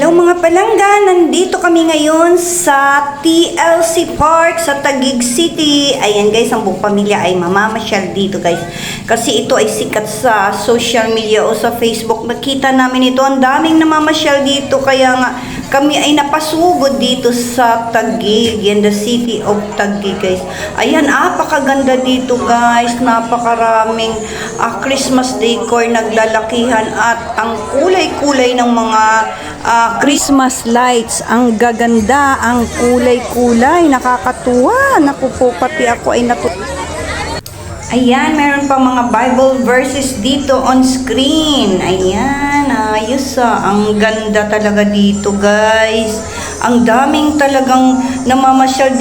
Hello mga palangga, nandito kami ngayon sa TLC Park sa Taguig City. Ayan guys, ang buong pamilya ay mamamasyal dito guys. Kasi ito ay sikat sa social media o sa Facebook. Nakita namin ito, ang daming namamasyal dito. Kaya nga kami ay napasugod dito sa Taguig, in the city of Taguig guys. Ayan, napakaganda dito guys. Napakaraming Christmas decor, naglalakihan at ang kulay-kulay ng mga Christmas lights. Ang gaganda, ang kulay-kulay, nakakatuwa. Naku po, pati ako ay Ayan, meron pa mga Bible verses dito on screen. Ayan, ayos ang ganda talaga dito guys. Ang daming talagang namamasyal,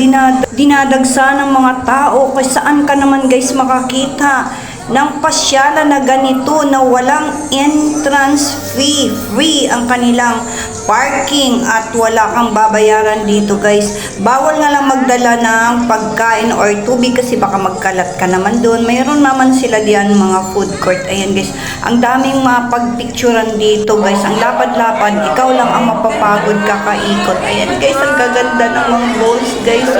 dinadagsa ng mga tao. Kung saan ka naman guys makakita ng pasyalan na ganito na walang entrance fee. Free ang kanilang parking at wala kang babayaran dito guys. Bawal nga lang magdala ng pagkain or tubig kasi baka magkalat ka naman doon. Mayroon naman sila diyan mga food court. Ayan guys, ang daming mapagpicturan dito guys. Ang lapad-lapad, ikaw lang ang mapapagod kakaikot. Ayan guys, ang gaganda ng mga balls guys.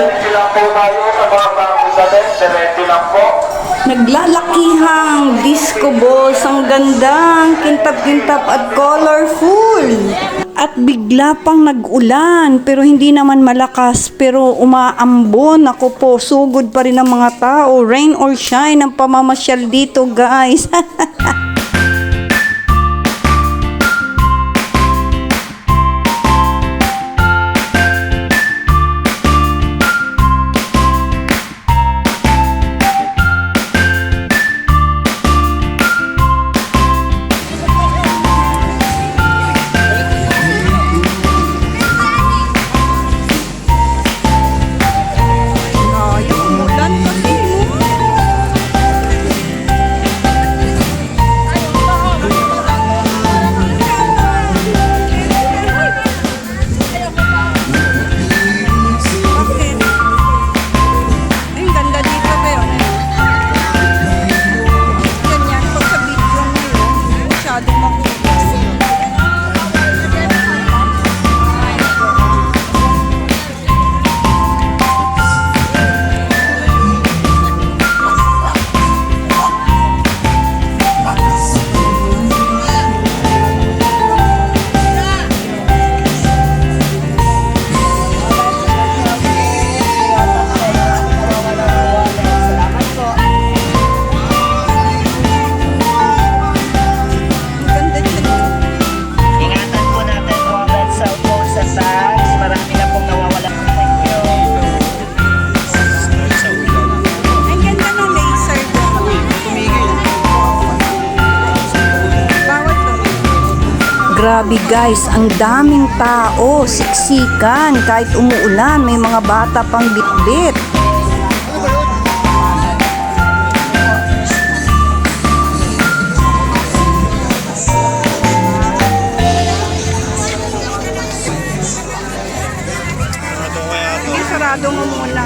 Naglalakihang disco balls, ang gandang kintab-kintab at colorful. At bigla pang nag-ulan, pero hindi naman malakas, pero umaambon. Ako po, sugod pa rin ng mga tao. Rain or shine ang pamamasyal dito guys. Grabe guys, ang daming tao, siksikan, kahit umuulan, may mga bata pang bitbit. Sarado mo muna.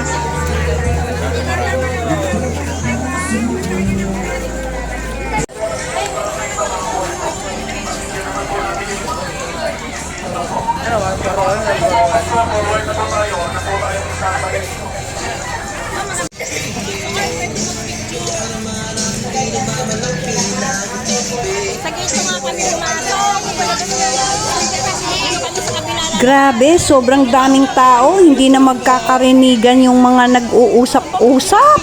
Grabe, sobrang daming tao, hindi na magkakarinigan yung mga nag-uusap-usap.